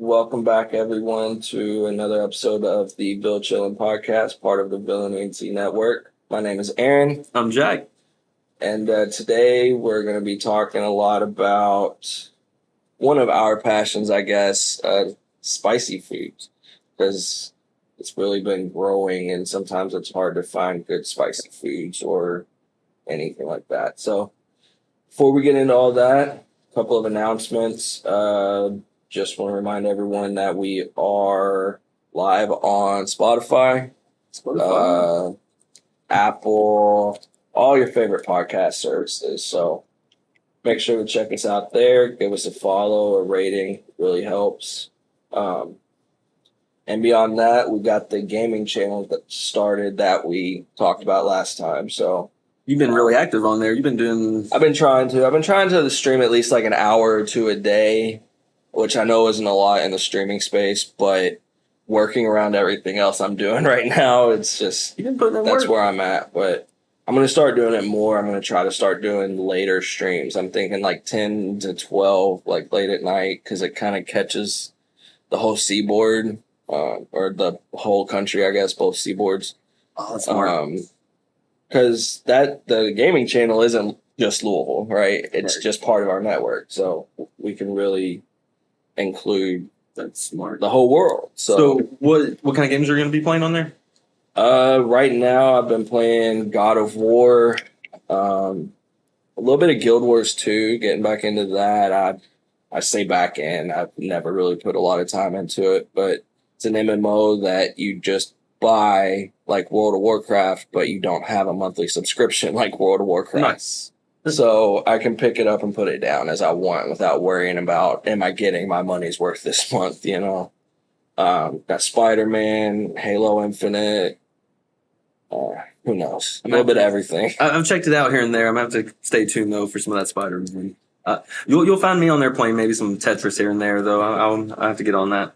welcome back everyone to another episode of the Bill Chillin' Podcast, part of the VillinENT network. My name is Aaron. I'm Jack. And today we're going to be talking a lot about one of our passions, I guess, spicy foods, because it's really been growing and sometimes it's hard to find good spicy foods or anything like that. So before we get into all that, a couple of announcements. Just want to remind everyone that we are live on Spotify, Apple, all your favorite podcast services. So make sure to check us out there. Give us a follow, a rating. It really helps. And beyond that, we got the gaming channel that started that we talked about last time. So you've been really active on there. You've been doing... I've been trying to stream at least like an hour or two a day, which I know isn't a lot in the streaming space, but working around everything else I'm doing right now, it's just, that's where I'm at. But I'm going to start doing it more. I'm going to try to start doing later streams. I'm thinking like 10 to 12, like late at night, because it kind of catches the whole seaboard, or the whole country, I guess, both seaboards. Oh, that's smart. Because the gaming channel isn't just Louisville, right? It's just part of our network. So we can really include the whole world. So what kind of games are you going to be playing on there? Right now I've been playing God of War, a little bit of Guild Wars 2, getting back into that. I say back in. I've never really put a lot of time into it, but it's an MMO that you just buy like World of Warcraft, but you don't have a monthly subscription like World of Warcraft. Nice. So I can pick it up and put it down as I want without worrying about, am I getting my money's worth this month, you know? Got Spider-Man, Halo Infinite, who knows? A little bit of everything. I've checked it out here and there. I'm going to have to stay tuned, though, for some of that Spider-Man. You'll find me on there playing maybe some Tetris here and there, though. I'll have to get on that.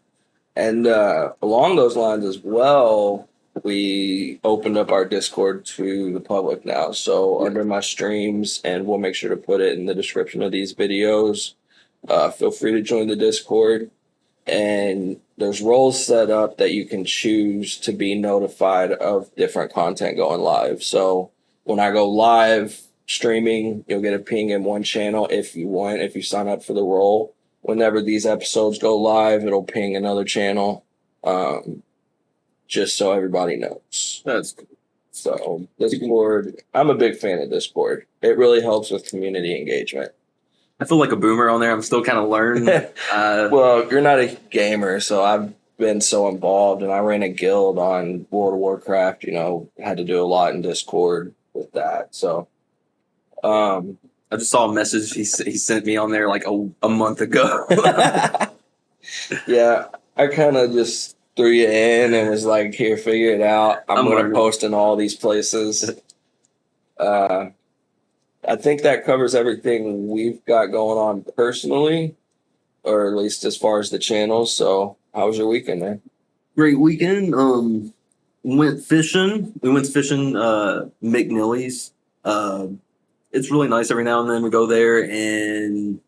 And along those lines as well, we opened up our Discord to the public now. So under my streams, and we'll make sure to put it in the description of these videos, feel free to join the Discord. And there's roles set up that you can choose to be notified of different content going live. So when I go live streaming, you'll get a ping in one channel if you sign up for the role. Whenever these episodes go live, it'll ping another channel. Just so everybody knows. That's cool. So Discord, I'm a big fan of Discord. It really helps with community engagement. I feel like a boomer on there. I'm still kind of learning. Well, you're not a gamer, so I've been so involved, and I ran a guild on World of Warcraft. You know, had to do a lot in Discord with that. So, I just saw a message he sent me on there like a month ago. Yeah, I kind of just threw you in and was like, here, figure it out. I'm going to post in all these places. I think that covers everything we've got going on personally, or at least as far as the channels. So how was your weekend, man? Great weekend. Went fishing. We went fishing McNilly's. It's really nice every now and then we go there, and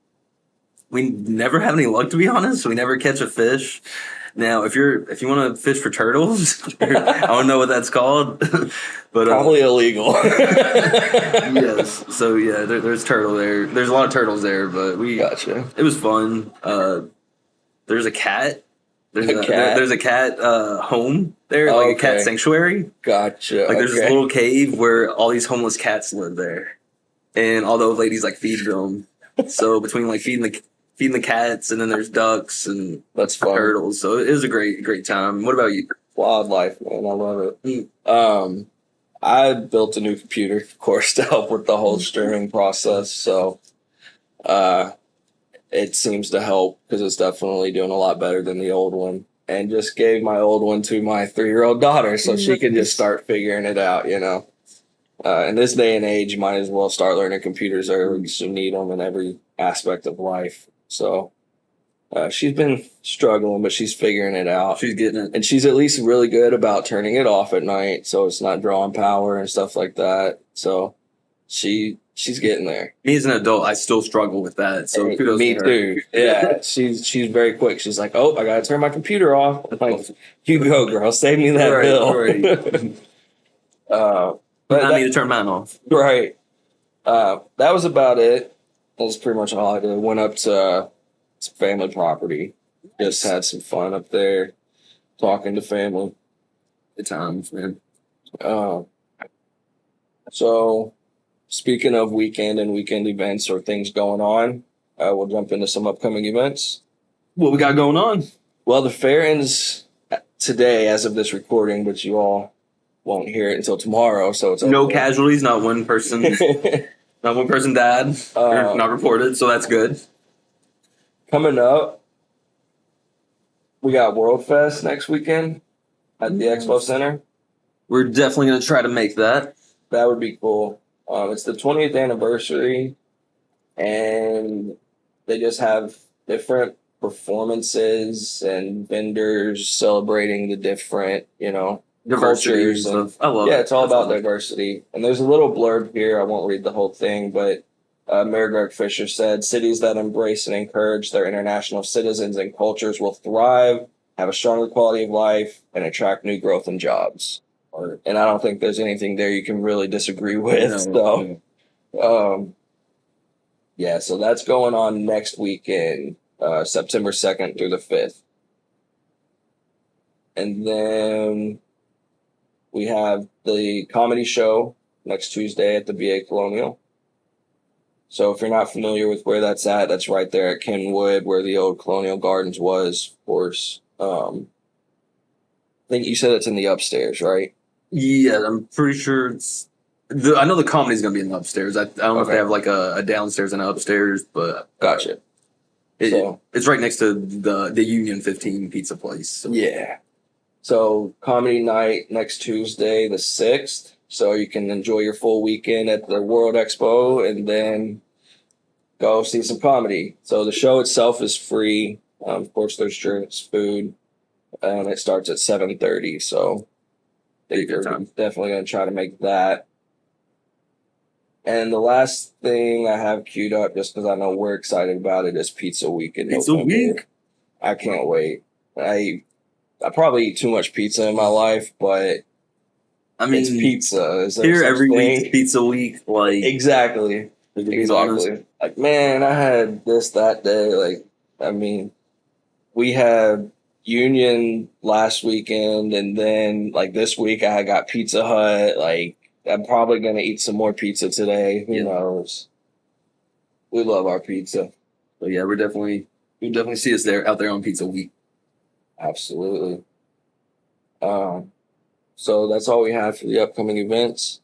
we never have any luck, to be honest. We never catch a fish. Now, if you want to fish for turtles, I don't know what that's called, but probably illegal. Yes. So yeah, there's turtle there. There's a lot of turtles there, but Gotcha. It was fun. There's a cat. There's a cat home there, like a cat sanctuary. Gotcha. Like there's this little cave where all these homeless cats live there, and all the old ladies like feed them. So between like feeding the cats, and then there's ducks and that's fun. Turtles. So it was a great time. What about you? Wildlife, man, I love it. I built a new computer, of course, to help with the whole streaming process. So it seems to help because it's definitely doing a lot better than the old one. And just gave my old one to my 3-year-old daughter so she can just start figuring it out, you know. In this day and age, you might as well start learning computers early because you need them in every aspect of life. So she's been struggling, but she's figuring it out. She's getting it. And she's at least really good about turning it off at night so it's not drawing power and stuff like that. So she She's getting there. Me as an adult, I still struggle with that. So Hey, kudos me to her. too. Yeah, she's very quick. She's like, "Oh, I gotta turn my computer off." I'm like, you go, girl. Save me that bill. Right. But I need to turn mine off. right. That was about it. That was pretty much all I did. Went up to some family property. Just had some fun up there, talking to family. Good times, man. Uh, so, speaking of weekend and weekend events or things going on, we'll jump into some upcoming events. What we got going on? Well, the fair ends today as of this recording, but you all won't hear it until tomorrow, so it's No over. casualties, not one person not one person died or not reported, so that's good. Coming up, we got World Fest next weekend at the Expo Center. We're definitely going to try to make that. That would be cool. It's the 20th anniversary, and they just have different performances and vendors celebrating the different, cultures. And, I love yeah, it. it's all That's about fun. diversity. And there's a little blurb here. I won't read the whole thing, but Mayor Greg Fisher said, cities that embrace and encourage their international citizens and cultures will thrive, have a stronger quality of life, and attract new growth and jobs. And I don't think there's anything there you can really disagree with. No. Yeah, so that's going on next weekend, September 2nd through the 5th. And then we have the comedy show next Tuesday at the BA Colonial. So if you're not familiar with where that's at, that's right there at Kenwood, where the old Colonial Gardens was, of course. I think you said it's in the upstairs, right? Yeah, I'm pretty sure it's. I know the comedy's going to be in the upstairs. I don't know if Okay. they have like a downstairs and an upstairs, but Gotcha. it's right next to the Union 15 pizza place. So. Yeah. So comedy night next Tuesday, the 6th. So you can enjoy your full weekend at the World Expo and then go see some comedy. So the show itself is free. Of course, there's drinks, food, and it starts at 7:30. So Be a good time. definitely going to try to make that. And the last thing I have queued up, just because I know we're excited about it, is Pizza Week in Pizza November. Week? I can't wait. I probably eat too much pizza in my life, but I mean, it's pizza. Is there here such every thing? week's Pizza Week. Like Exactly. to be honest. Exactly. Like, man, I had this that day. Like, I mean, we had Union last weekend, and then like this week I got Pizza Hut. Like, I'm probably gonna eat some more pizza today. Who Yeah. knows? We love our pizza. So yeah, you definitely see us out there on Pizza Week. Absolutely. So that's all we have for the upcoming events.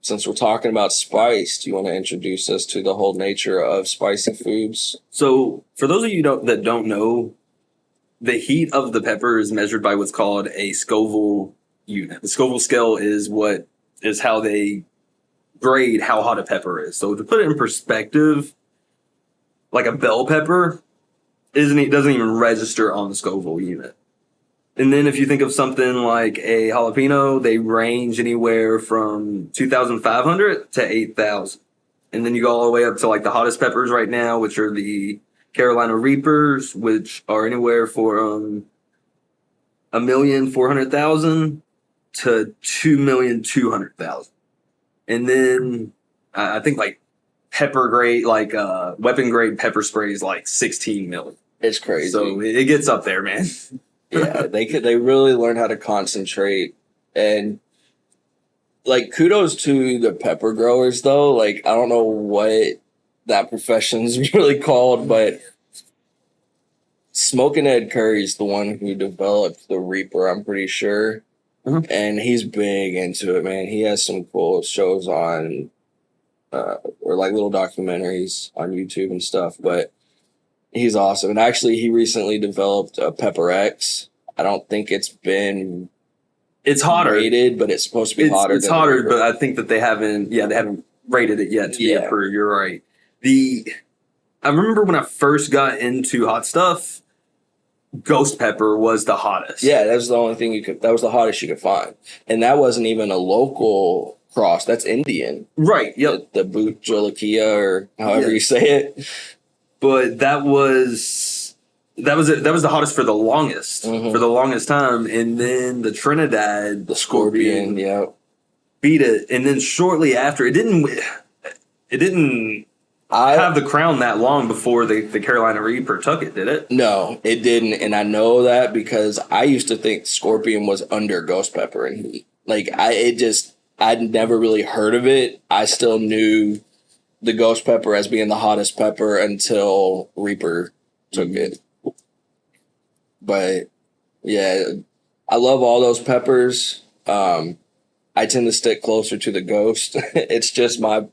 Since we're talking about spice, do you want to introduce us to the whole nature of spicy foods? So for those of you that don't know, the heat of the pepper is measured by what's called a Scoville unit. The Scoville scale is how they grade how hot a pepper is. So to put it in perspective, like a bell pepper doesn't even register on the Scoville unit. And then if you think of something like a jalapeno, they range anywhere from 2,500 to 8,000. And then you go all the way up to like the hottest peppers right now, which are the Carolina Reapers, which are anywhere from 1,400,000 to 2,200,000. And then I think like pepper grade, like weapon grade pepper spray is like 16 million. It's crazy. So it gets up there, man. Yeah, they really learn how to concentrate, and like kudos to the pepper growers though. Like, I don't know what that profession's really called, but Smoking Ed Curry's the one who developed the Reaper, I'm pretty sure. Mhm. And he's big into it, man. He has some cool shows on or like little documentaries on YouTube and stuff, but he's awesome. And actually, he recently developed a Pepper X. I don't think it's been Hotter. rated, but it's supposed to be hotter. It's hotter, but I think that they haven't rated it yet to be approved. You're right. I remember when I first got into hot stuff, ghost pepper was the hottest. Yeah, that was the only thing that was the hottest you could find. And that wasn't even a local cross. That's Indian. Right. Yep. The boot jolakia or however you say it. But that was it. That was the hottest for the longest time, and then the Trinidad, The scorpion, yeah. beat it, and then shortly after, it didn't have the crown that long before the Carolina Reaper took it, did it? No, it didn't, and I know that because I used to think scorpion was under ghost pepper in heat. Like I'd never really heard of it. I still knew the ghost pepper as being the hottest pepper until Reaper took it. But yeah, I love all those peppers. I tend to stick closer to the ghost. It's just my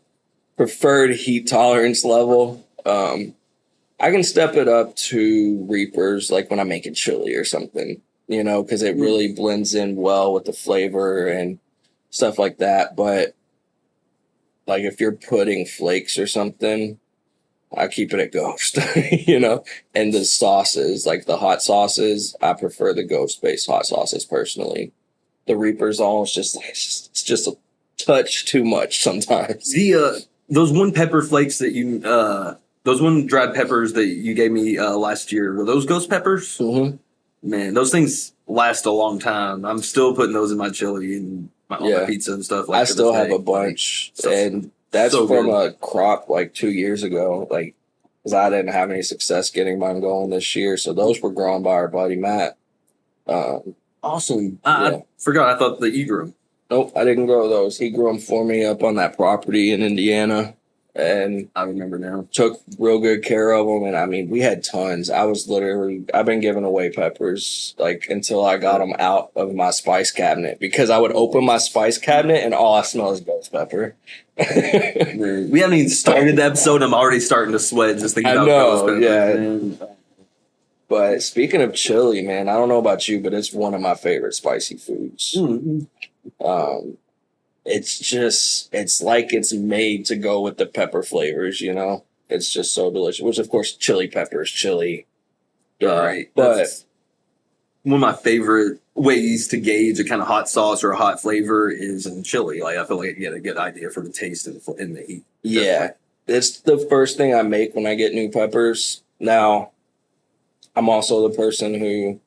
preferred heat tolerance level. I can step it up to Reapers like when I'm making chili or something, because it really blends in well with the flavor and stuff like that. But like if you're putting flakes or something, I keep it at ghost, and the sauces, like the hot sauces, I prefer the ghost based hot sauces personally. The Reapers almost it's just a touch too much sometimes. Those one pepper flakes that those one dried peppers that you gave me last year, were those ghost peppers? Mm-hmm. Man, those things last a long time. I'm still putting those in my chili and on my pizza and stuff. I still have a bunch, and that's so from a crop like 2 years ago. Like, because I didn't have any success getting mine going this year, so those were grown by our buddy Matt. Awesome. I forgot. I thought that you grew them. Nope, I didn't grow those. He grew them for me up on that property in Indiana. And I remember now. Took real good care of them. And I mean, we had tons. I've been giving away peppers like until I got them out of my spice cabinet, because I would open my spice cabinet and all I smell is ghost pepper. We haven't even started the episode. I'm already starting to sweat just thinking about ghost peppers. Yeah. Man. But speaking of chili, man, I don't know about you, but it's one of my favorite spicy foods. Mm-hmm. It's like it's made to go with the pepper flavors, It's just so delicious. Which, of course, chili pepper is chili. Right. But that's one of my favorite ways to gauge a kind of hot sauce or a hot flavor is in chili. Like, I feel like you get a good idea for the taste and the heat. Yeah. It's the first thing I make when I get new peppers. Now, I'm also the person who,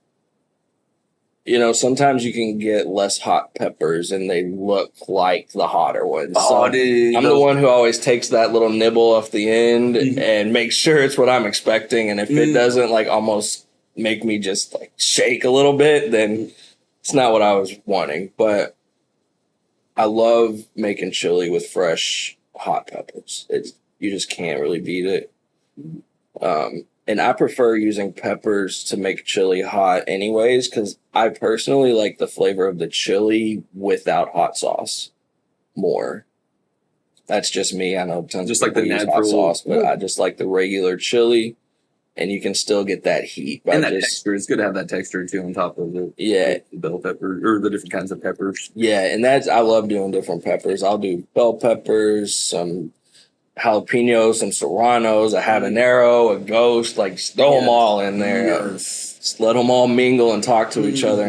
sometimes you can get less hot peppers and they look like the hotter ones. Oh, dude. I'm the one who always takes that little nibble off the end and makes sure it's what I'm expecting. And if it doesn't almost make me just shake a little bit, then it's not what I was wanting. But I love making chili with fresh hot peppers. You just can't really beat it. And I prefer using peppers to make chili hot anyways, because I personally like the flavor of the chili without hot sauce more. That's just me. I know tons just of like the people use natural hot sauce, but I just like the regular chili, and you can still get that heat. And that texture. It's good to have that texture too on top of it. Yeah. The bell pepper or the different kinds of peppers. Yeah, and I love doing different peppers. I'll do bell peppers, some jalapenos, some serranos, a habanero, a ghost, throw them all in there. Yes. Just let them all mingle and talk to each other.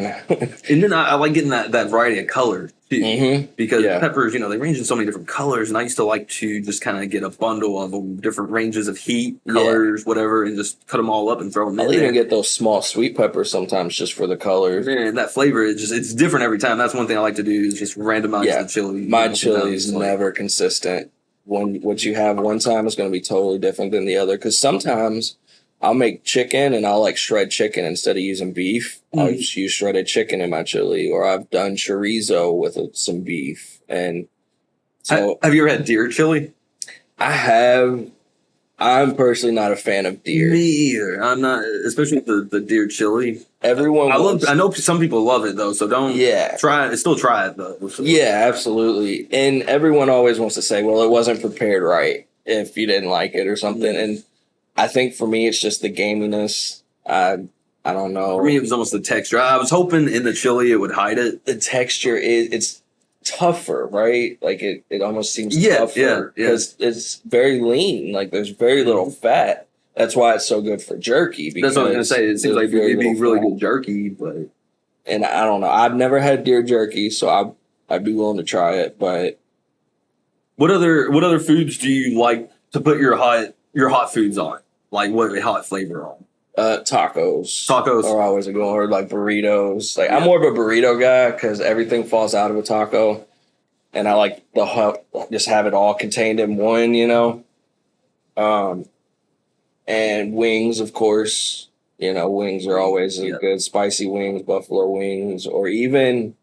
And then I like getting that variety of color too, because peppers, they range in so many different colors, and I used to like to just kind of get a bundle of different ranges of heat, colors, whatever, and just cut them all up and throw them in there. I'll even get those small sweet peppers sometimes just for the colors. Man, that flavor, it's different every time. That's one thing I like to do is just randomize the chili. My chili is never consistent. What you have one time is going to be totally different than the other. Because sometimes I'll make chicken and I'll shred chicken instead of using beef. I'll just use shredded chicken in my chili, or I've done chorizo with some beef. And so, have you ever had deer chili? I have. I'm personally not a fan of deer. Me either. I'm not, especially the deer chili. Everyone, I know some people love it though, so don't try it. Still try it though. So. Yeah, absolutely. And everyone always wants to say, "Well, it wasn't prepared right if you didn't like it or something." And I think for me, it's just the gaminess. I don't know. For me, it was almost the texture. I was hoping in the chili it would hide it. The texture it's tougher, right? It almost seems tougher because it's very lean. There's very little fat. That's why it's so good for jerky. That's what I was gonna say. It seems like it'd be really good jerky, and I don't know. I've never had deer jerky, so I'd be willing to try it. But What other foods do you like to put your hot foods on? Like what hot flavor on? Tacos. Tacos. Are always a good one, or like burritos. Like I'm Yeah. more of a burrito guy because everything falls out of a taco, and I like just have it all contained in one. Um, and wings, of course. Wings are always a good spicy wings, buffalo wings, or even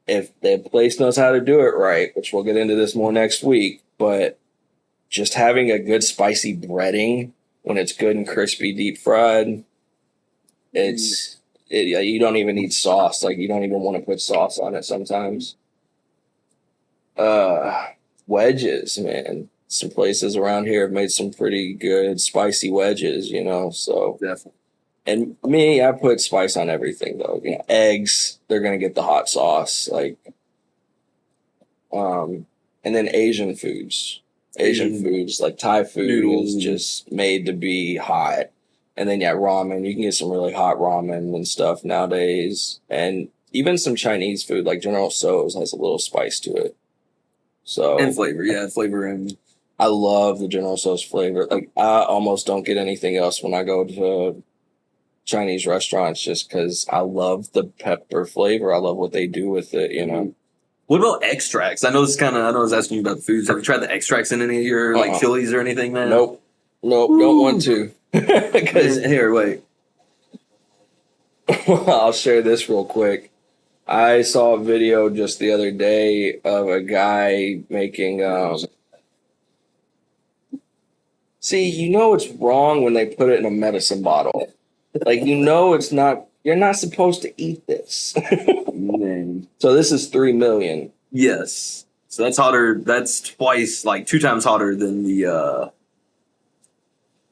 if the place knows how to do it right, which we'll get into this more next week. But just having a good spicy breading when it's good and crispy, deep fried, you don't even need sauce. Like you don't even want to put sauce on it sometimes. Uh, Wedges, man. Some places around here have made some pretty good spicy wedges. So Definitely. and me, I put spice on everything though. Eggs, they're gonna get the hot sauce, and then Asian foods. Asian foods like Thai food Noodles. is just made to be hot. And then ramen. You can get some really hot ramen and stuff nowadays. And even some Chinese food like General Tso's has a little spice to it. So And flavor and I love the General Tso's flavor. Like I almost don't get anything else when I go to Chinese restaurants just because I love the pepper flavor. I love what they do with it. What about extracts? I know I was asking you about foods. Have you tried the extracts in any of your like chilies or anything, man? Nope, don't want to. Because here, wait. I'll share this real quick. I saw a video just the other day of a guy making. See, it's wrong when they put it in a medicine bottle. Like it's not. You're not supposed to eat this. So this is 3 million. Yes. So that's hotter. That's twice, like 2 times hotter than the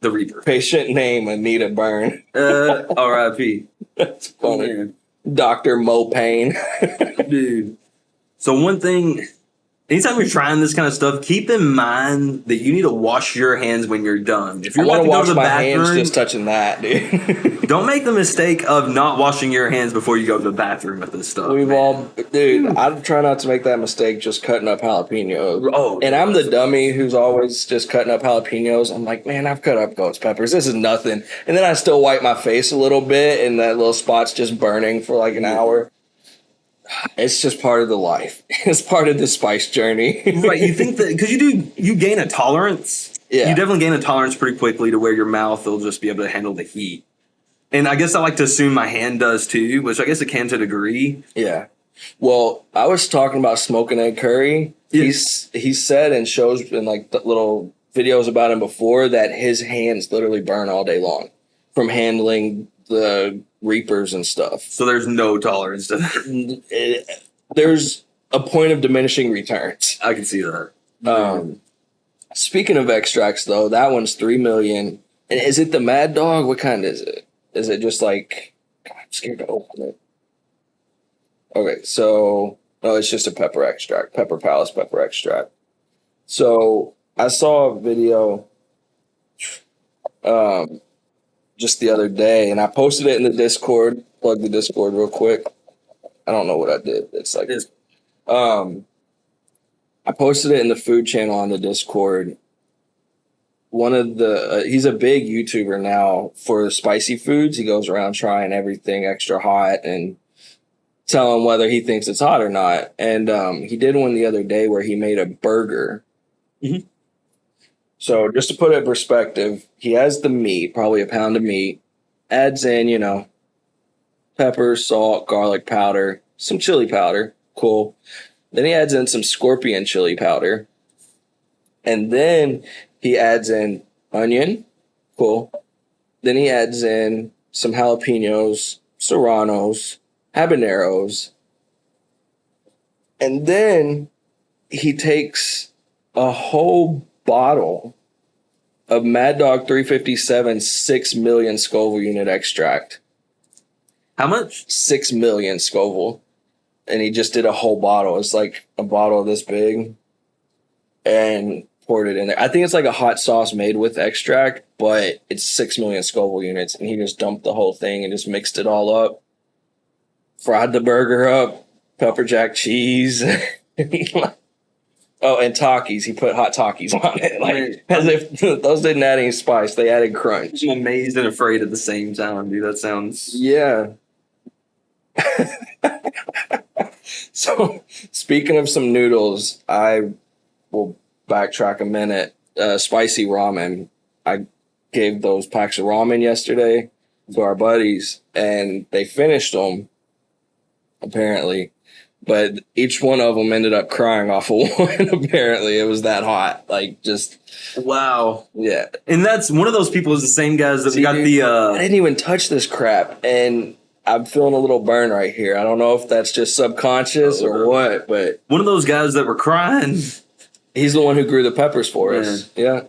Reaper. Patient name Anita Byrne. R.I.P. That's funny. Dr. Mo Payne. Dude. So one thing, anytime you're trying this kind of stuff, keep in mind that you need to wash your hands when you're done. If you're I want to go wash to the my bathroom, hands just touching that, dude. don't make the mistake of not washing your hands before you go to the bathroom with this stuff. I try not to make that mistake just cutting up jalapenos. Oh, and I'm the dummy who's always just cutting up jalapenos. I'm like, man, I've cut up ghost peppers. This is nothing. And then I still wipe my face a little bit, and that little spot's just burning for like an hour. It's just part of the life. It's part of the spice journey. Right. You think that because you gain a tolerance. Yeah. You definitely gain a tolerance pretty quickly to where your mouth will just be able to handle the heat. And I guess I like to assume my hand does too, which I guess it can to a degree. Yeah. Well, I was talking about smoking egg curry. Yeah. He said and shows in like the little videos about him before that his hands literally burn all day long from handling the reapers and stuff. So there's no tolerance to that. There's a point of diminishing returns. I can see that. Speaking of extracts, though, that one's 3 million. And is it the Mad Dog? What kind is it? Is it just like? God, I'm scared to open it. Okay, so no, it's just a pepper extract, Pepper Palace pepper extract. So I saw a video, just the other day, and I posted it in the Discord. Plug the Discord real quick. I don't know what I did. It's like this. I posted it in the food channel on the Discord. One of he's a big YouTuber now for spicy foods. He goes around trying everything extra hot and telling whether he thinks it's hot or not. And he did one the other day where he made a burger. Mm-hmm. So just to put it in perspective, he has the meat, probably a pound of meat, adds in, pepper, salt, garlic powder, some chili powder. Cool. Then he adds in some scorpion chili powder. And then he adds in onion. Cool. Then he adds in some jalapenos, serranos, habaneros. And then he takes a whole bottle of Mad Dog 357 6 million Scoville unit extract. How much? 6 million Scoville. And he just did a whole bottle. It's like a bottle this big. And poured it in there. I think it's like a hot sauce made with extract, but it's 6 million Scoville units. And he just dumped the whole thing and just mixed it all up. Fried the burger up. Pepper jack cheese. Oh, and Takis. He put hot Takis on it, like as if those didn't add any spice. They added crunch. I'm amazed and afraid at the same time, dude. That sounds. Yeah. So, speaking of some noodles, I will backtrack a minute. Spicy ramen. I gave those packs of ramen yesterday to our buddies, and they finished them, apparently. But each one of them ended up crying off of one. Apparently, it was that hot. Like, just Wow. yeah. And that's one of those people is the same guys that See, got dude, the. I didn't even touch this crap, and I'm feeling a little burn right here. I don't know if that's just subconscious or what, but One of those guys that were crying. he's the one who grew the peppers for us. Yeah.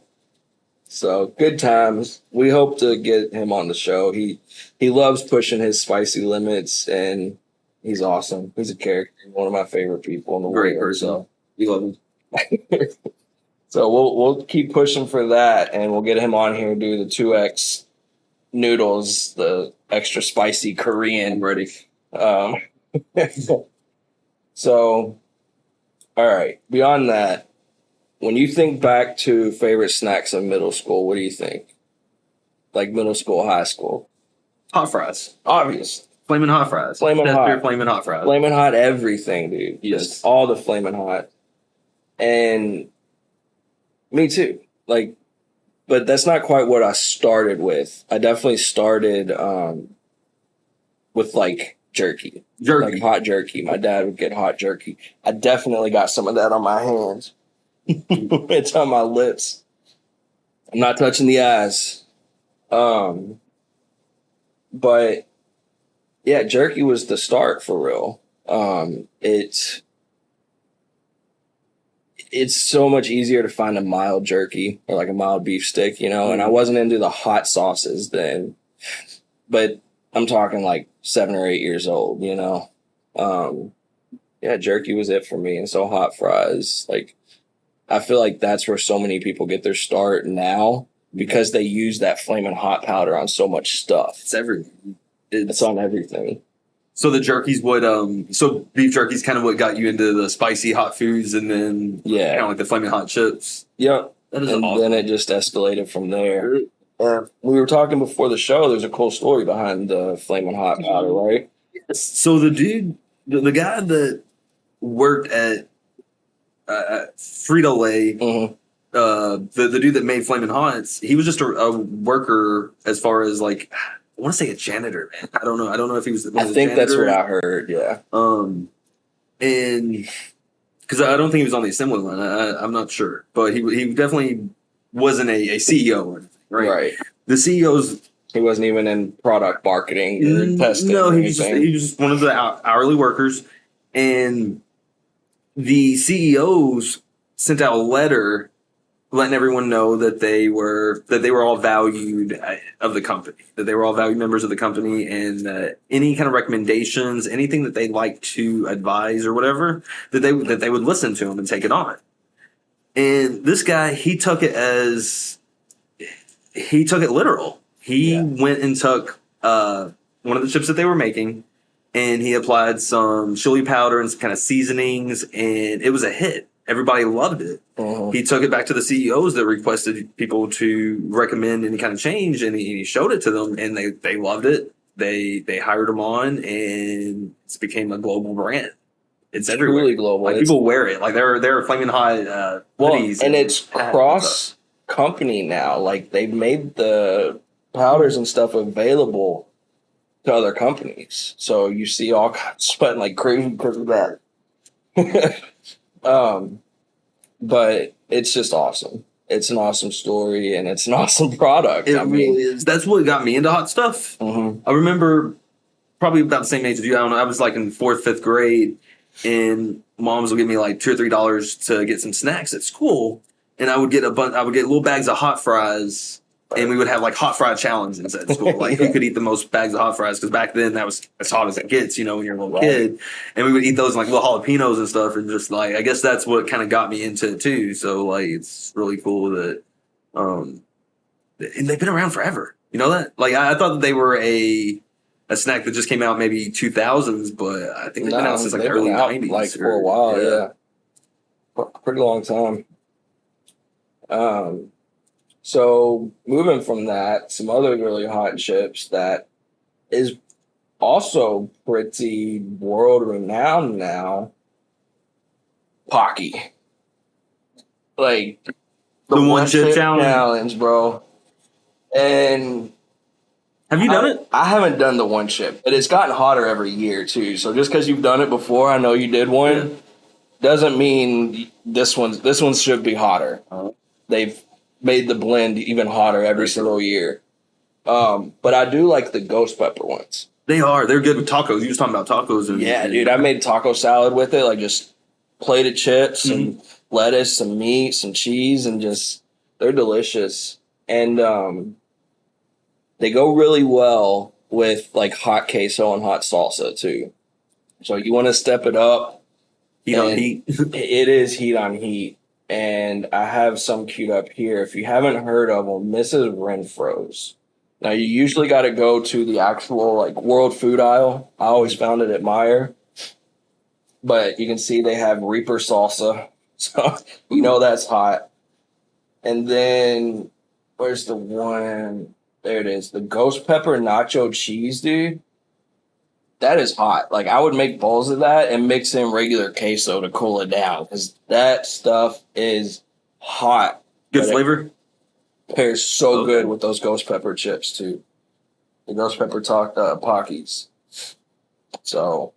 So good times. We hope to get him on the show. He loves pushing his spicy limits, and he's awesome. He's a character. One of my favorite people in the Great world. person. So. You love him. So we'll keep pushing for that, and we'll get him on here and do the 2X noodles, the extra spicy Korean. I'm ready. So, all right. Beyond that, when you think back to favorite snacks in middle school, what do you think? Like middle school, high school? Hot fries. Obvious. Flaming hot fries. Flamin' That's hot. your flaming hot fries. Flamin' hot everything, dude. Yes. Just all the flamin' hot. And me too. Like, but that's not quite what I started with. I definitely started with like jerky. Jerky. Like hot jerky. My dad would get hot jerky. I definitely got some of that on my hands. It's on my lips. I'm not touching the eyes. But yeah, jerky was the start for real. It's so much easier to find a mild jerky or like a mild beef stick, you know, and I wasn't into the hot sauces then, but I'm talking like 7 or 8 years old, you know? Yeah, jerky was it for me. And so hot fries, like, I feel like that's where so many people get their start now because they use that flaming hot powder on so much stuff. It's everything. It's on everything. So the jerky's what so beef jerky's kind of what got you into the spicy hot foods and then kind of like the flaming hot chips. Yep. That is and awesome. then it just escalated from there. We were talking before the show, there's a cool story behind the flaming hot powder, right? So the dude, the guy that worked at Frito-Lay, the dude that made Flamin' Hots, he was just a worker as far as like, I want to say a janitor, man. I don't know if he was. I think that's what I heard. Yeah. And because I don't think he was on the assembly line, I'm not sure, but he definitely wasn't a CEO or anything, right? Right. The CEOs. He wasn't even in product marketing or testing. No, or he was just one of the hourly workers, and the CEOs sent out a letter letting everyone know that they were all valued of the company, that they were all valued members of the company, and any kind of recommendations, anything that they'd like to advise or whatever, that they would listen to them and take it on. And this guy, he took it literal. He went and took one of the chips that they were making, and he applied some chili powder and some kind of seasonings, and it was a hit. Everybody loved it. He took it back to the CEOs that requested people to recommend any kind of change, and he showed it to them, and they loved it. They hired him on, and it's became a global brand. It's everywhere. Truly global. Like people wear it. Like they're flaming hot hoodies. And it's cross company now. Like they've made the powders and stuff available to other companies. So you see all kinds of sweating like crazy because of that. But it's just awesome. It's an awesome story and it's an awesome product. It really is. That's what got me into hot stuff. I remember probably about the same age as you. I don't know. I was like in 4th, 5th grade, and moms would give me like $2 or $3 to get some snacks at school, and I would get little bags of hot fries. And we would have like hot fry challenges at school. Like who could eat the most bags of hot fries? Because back then that was as hot as it gets, you know, when you're a little kid. And we would eat those in like little jalapenos and stuff. And just like, I guess that's what kind of got me into it too. So like, it's really cool that, and they've been around forever. You know that? Like I thought that they were a snack that just came out maybe 2000s, but I think they've been out since like the early 90s. Like for a while, yeah. pretty long time. Um, so moving from that, some other really hot chips that is also pretty world renowned now. Pocky, like The one chip chip challenge. bro. And Have you done it? I haven't done the one chip, but it's gotten hotter every year too. So just because you've done it before, I know you did one, Yeah. doesn't mean this one should be hotter. They've made the blend even hotter every single year. But I do like the ghost pepper ones. They're good with tacos. You just talking about tacos and Dude, I made taco salad with it, like just plate of chips and lettuce, some meat, some cheese, and just they're delicious. And they go really well with like hot queso and hot salsa too. So you want to step it up. heat on heat. It is heat on heat. And I have some queued up here. If you haven't heard of them, Mrs. Renfro's. Now you usually got to go to the actual like world food aisle. I always found it at Meijer. But you can see they have Reaper salsa. So you know that's hot. And then where's the one? There it is. The ghost pepper nacho cheese, dude. That is hot. Like I would make bowls of that and mix in regular queso to cool it down because that stuff is hot. Good But flavor. it pairs so good with those ghost pepper chips too. The ghost pepper Pockies. So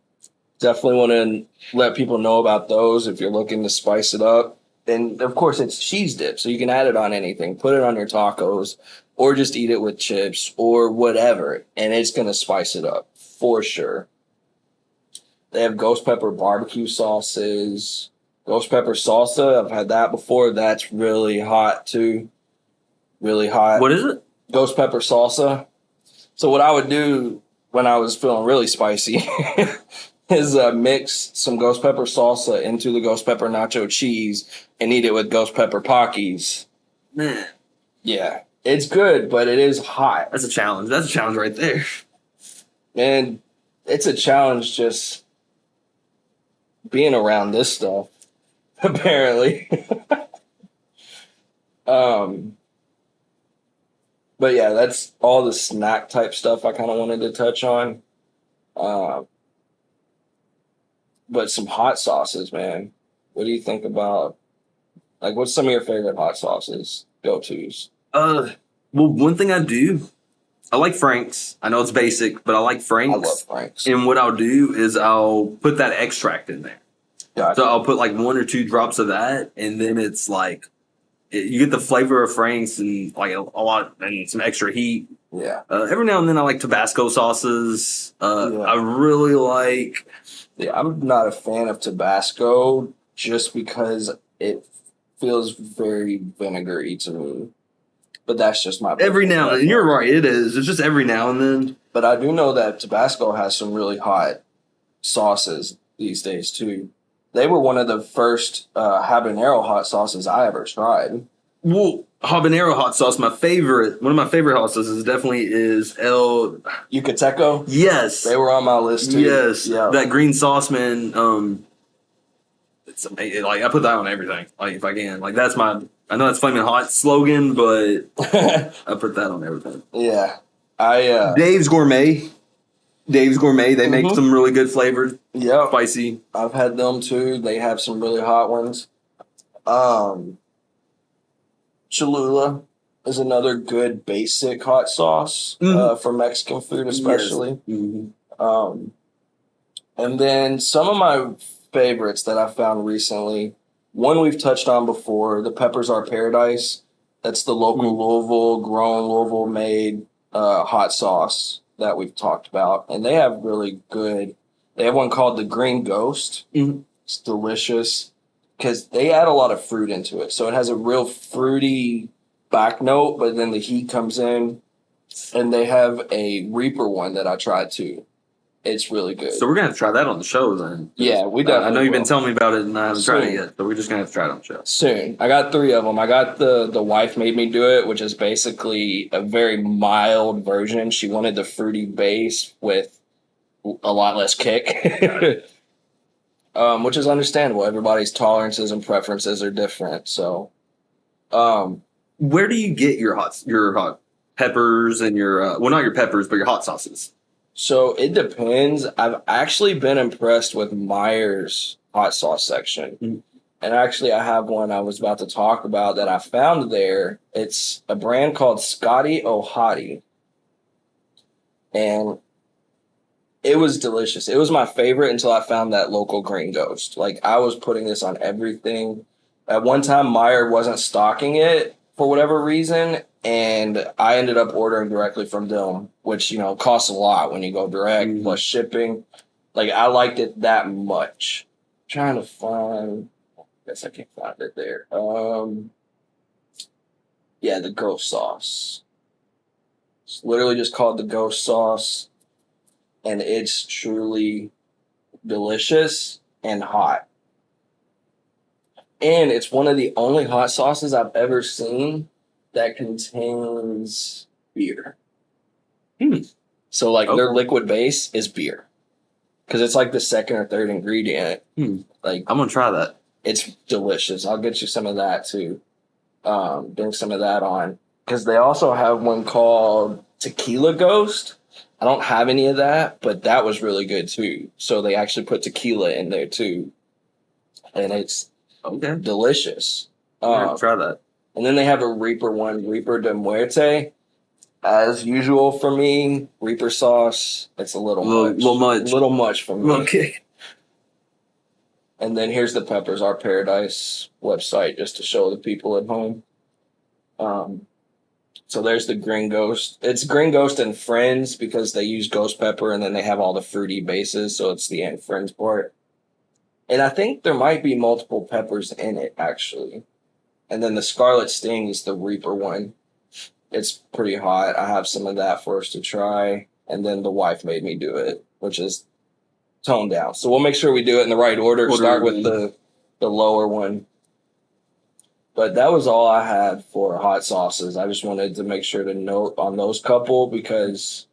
definitely want to let people know about those if you're looking to spice it up. And of course, it's cheese dip, so you can add it on anything. Put it on your tacos, or just eat it with chips or whatever, and it's gonna spice it up for sure. They have ghost pepper barbecue sauces, ghost pepper salsa. I've had that before. That's really hot too. Really hot. What is it? Ghost pepper salsa. So what I would do when I was feeling really spicy is mix some ghost pepper salsa into the ghost pepper nacho cheese and eat it with ghost pepper Pockies. Man, Yeah, it's good, but it is hot. that's a challenge. That's a challenge right there. And it's a challenge just being around this stuff, apparently. But yeah, that's all the snack type stuff I kind of wanted to touch on. But some hot sauces, man. What do you think about, like, what's some of your favorite hot sauces, go-tos? Well, one thing I do, I like Frank's. I know it's basic, but I like Frank's. I love Frank's. And what I'll do is I'll put that extract in there. Gotcha. So I'll put like 1 or 2 drops of that, and then it's like you get the flavor of Frank's and like a lot and some extra heat. Yeah. Every now and then I like Tabasco sauces. I really like. Yeah, I'm not a fan of Tabasco just because it feels very vinegary to me. But that's just my Every now and then, you're right, it is. It's just every now and then. But I do know that Tabasco has some really hot sauces these days too. They were one of the first habanero hot sauces I ever tried. Well, habanero hot sauce, one of my favorite hot sauces definitely is El Yucateco? Yes. They were on my list too. Yes. Yeah. That green sauce, man. It's amazing. Like I put that on everything. Like if I can. Like that's I know that's Flaming Hot slogan, but I put that on everything. Yeah. Dave's Gourmet. They make some really good flavored. Yeah. Spicy. I've had them too. They have some really hot ones. Cholula is another good basic hot sauce for Mexican food, especially. Yes. Mm-hmm. And then some of my favorites that I found recently. One we've touched on before, the Peppers Are Paradise. That's the local Louisville made hot sauce that we've talked about. And they have they have one called the Green Ghost. Mm-hmm. It's delicious because they add a lot of fruit into it. So it has a real fruity back note, but then the heat comes in. And they have a Reaper one that I tried too. It's really good. So we're gonna have to try that on the show then. Yeah, we definitely. I know you've been will. telling me about it, and I haven't tried it yet. So we're just gonna have to try it on the show Soon. I got 3 of them. I got the wife made me do it, which is basically a very mild version. She wanted the fruity base with a lot less kick. which is understandable. Everybody's tolerances and preferences are different. So, um, Where do you get your hot peppers and your well, not your peppers, but your hot sauces? so it depends. I've actually been impressed with Meyer's hot sauce section. Mm. And actually, I have one I was about to talk about that I found there. It's a brand called Scotty O'Hottie. And it was delicious. It was my favorite until I found that local Green Ghost. Like, I was putting this on everything. At one time, Meyer wasn't stocking it for whatever reason, and I ended up ordering directly from them, which, costs a lot when you go direct, plus shipping. Like, I liked it that much. Trying to find, I guess I can't find it there. Yeah, the Ghost Sauce. It's literally just called the Ghost Sauce, and it's truly delicious and hot. And it's one of the only hot sauces I've ever seen that contains beer. So, like, their liquid base is beer. Because it's like the second or third ingredient. Like, I'm gonna try that. it's delicious. I'll get you some of that too. Drink some of that on. Because they also have one called Tequila Ghost. I don't have any of that, but that was really good too. So they actually put tequila in there too. And it's delicious. I'm gonna try that. And then they have a Reaper one, Reaper de Muerte. As usual for me, Reaper sauce, it's a little much for me. Okay. And then here's the Peppers, Our Paradise website, just to show the people at home. So there's the Green Ghost. It's Green Ghost and Friends because they use ghost pepper and then they have all the fruity bases, so it's the and Friends part. And I think there might be multiple peppers in it, actually. And then the Scarlet Sting is the Reaper one. It's pretty hot. I have some of that for us to try. And then the wife made me do it, which is toned down. So we'll make sure we do it in the right order. Start with the lower one. But that was all I had for hot sauces. I just wanted to make sure to note on those couple because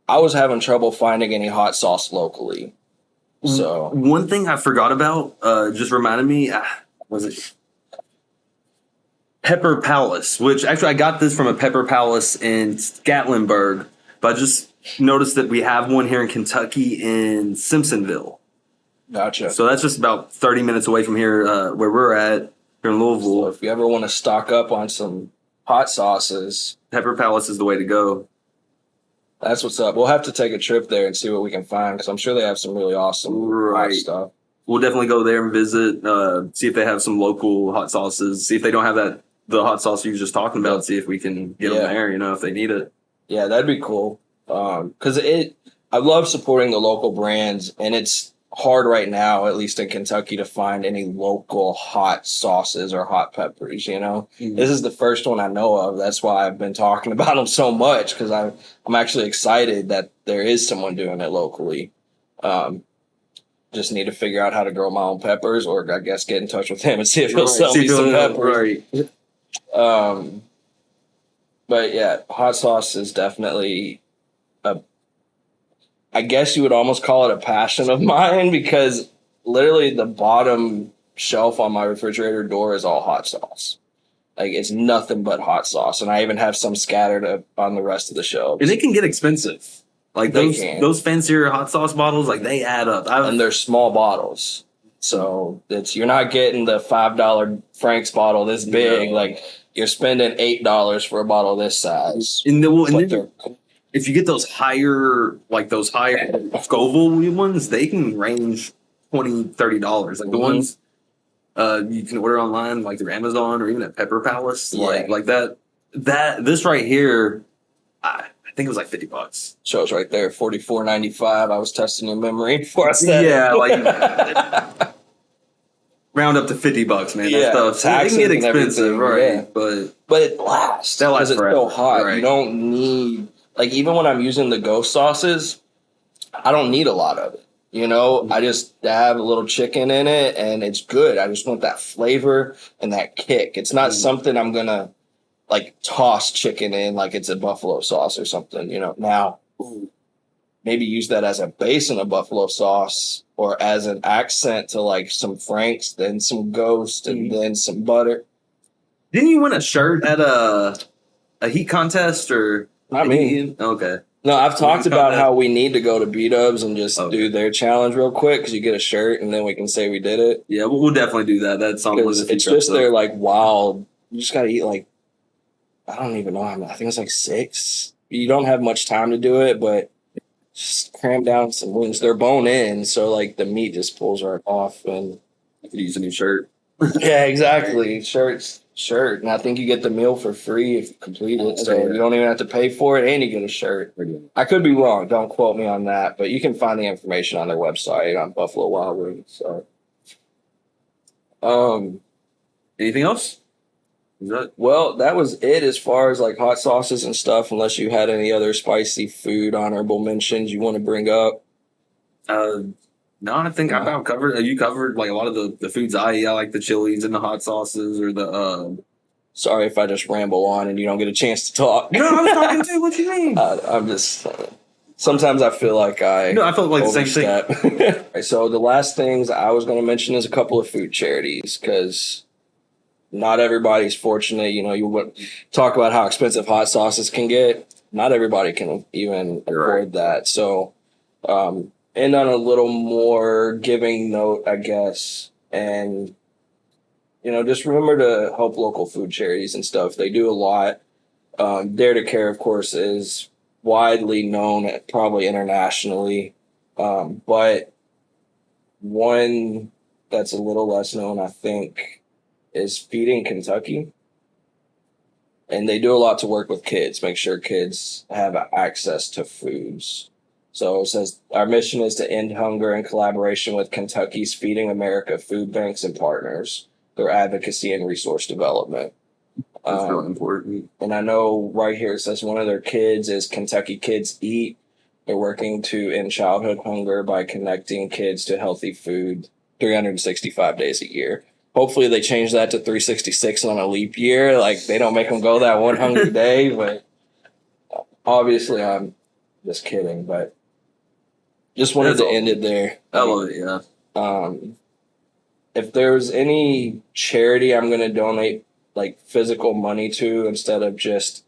I was having trouble finding any hot sauce locally. So one thing I forgot about, just reminded me, was it Pepper Palace? Which actually I got this from a Pepper Palace in Gatlinburg, but I just noticed that we have one here in Kentucky in Simpsonville. Gotcha. So that's just about 30 minutes away from here, where we're at. In Louisville. So if you ever want to stock up on some hot sauces, Pepper Palace is the way to go. That's what's up. We'll have to take a trip there and see what we can find because I'm sure they have some really awesome hot stuff. We'll definitely go there and visit, see if they have some local hot sauces, see if they don't have the hot sauce you were just talking about, see if we can get them there, if they need it. Yeah, that'd be cool. Because I love supporting the local brands, and it's hard right now, at least in Kentucky, to find any local hot sauces or hot peppers, This is the first one I know of. That's why I've been talking about them so much, because I'm actually excited that there is someone doing it locally. Just need to figure out how to grow my own peppers, or I guess get in touch with him and see if he'll sell me some peppers. Right. But yeah, hot sauce is definitely I guess you would almost call it a passion of mine because literally the bottom shelf on my refrigerator door is all hot sauce. Like, it's nothing but hot sauce. And I even have some scattered on the rest of the shelves. And they can get expensive. Like, those fancier hot sauce bottles, like, they add up. And they're small bottles. So you're not getting the $5 Frank's bottle this big. No. Like, you're spending $8 for a bottle this size. If you get those higher Scoville ones, they can range $20, $30. Like the ones you can order online, like through Amazon or even at Pepper Palace, like that. This right here, I think it was like $50. Shows right there, $44.95. I was testing your memory before I said it. Yeah, like round up to $50, man. Yeah, that stuff. It can get expensive, right? Yeah. But it lasts. That lasts forever. It's so hot. Right. You don't need. Like, even when I'm using the ghost sauces, I don't need a lot of it. I just have a little chicken in it, and it's good. I just want that flavor and that kick. It's not something I'm going to, toss chicken in like it's a buffalo sauce or something, Now, maybe use that as a base in a buffalo sauce or as an accent to like some Franks, then some Ghost, and then some butter. Didn't you win a shirt at a heat contest or? Not me. Okay. No, I've talked Women's about contest? how we need to go to B-Dubs and just Okay. do their challenge real quick because you get a shirt and then we can say we did it. Yeah, we'll definitely do that. That's on one of Because the it's future just their episodes. like wild. You just gotta eat like I don't even know. I think it's like 6. You don't have much time to do it, but just cram down some wings. They're bone in, so like the meat just pulls right off. And I could use a new shirt. yeah, exactly. Shirt, and I think you get the meal for free if you complete it. So you don't even have to pay for it, and you get a shirt. I could be wrong. Don't quote me on that, but you can find the information on their website on Buffalo Wild Wings. So, Anything else? Is that well, that was it as far as like hot sauces and stuff. Unless you had any other spicy food honorable mentions you want to bring up. no, I think I about covered. You covered like a lot of the foods I eat. I like the chilies and the hot sauces or the. Sorry if I just ramble on and you don't get a chance to talk. No, I was talking too. What you mean? I'm just. Sometimes I feel like I. No, I felt like the same thing. Overstep. So the last things I was going to mention is a couple of food charities because not everybody's fortunate. You know, you would talk about how expensive hot sauces can get. Not everybody can even afford that. So, end on a little more giving note, I guess, and just remember to help local food charities and stuff. They do a lot. Dare to Care, of course, is widely known, probably internationally, but one that's a little less known, I think, is Feeding Kentucky. And they do a lot to work with kids, make sure kids have access to foods. So it says, our mission is to end hunger in collaboration with Kentucky's Feeding America food banks and partners through advocacy and resource development. That's really important. And I know right here it says one of their kids is Kentucky Kids Eat. They're working to end childhood hunger by connecting kids to healthy food 365 days a year. Hopefully they change that to 366 on a leap year. Like they don't make them go that one hungry day, but obviously I'm just kidding. But just wanted to end it there. I love it. Yeah. If there's any charity I'm going to donate like physical money to instead of just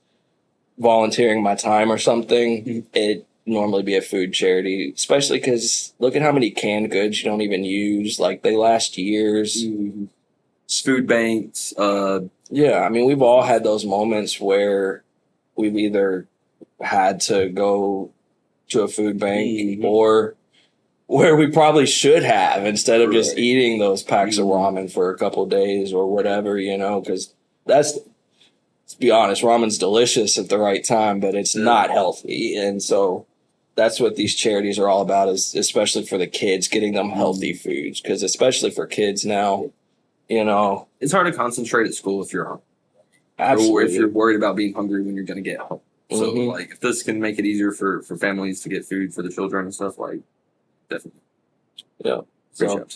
volunteering my time or something, it'd normally be a food charity, especially because look at how many canned goods you don't even use. Like they last years. Food banks. Yeah, I mean, we've all had those moments where we've either had to go to a food bank or where we probably should have instead of just eating those packs of ramen for a couple of days or whatever, because let's be honest, ramen's delicious at the right time, but it's not healthy. And so that's what these charities are all about, is especially for the kids, getting them healthy foods. Because especially for kids now, it's hard to concentrate at school if you're hungry. Absolutely. Or if you're worried about being hungry when you're going to get home. So, like, if this can make it easier for families to get food for the children and stuff, like, definitely. Yeah. So,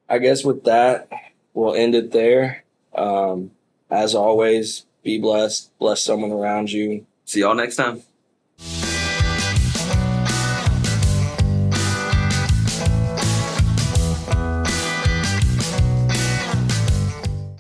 I guess with that, we'll end it there. As always, be blessed. Bless someone around you. see y'all next time.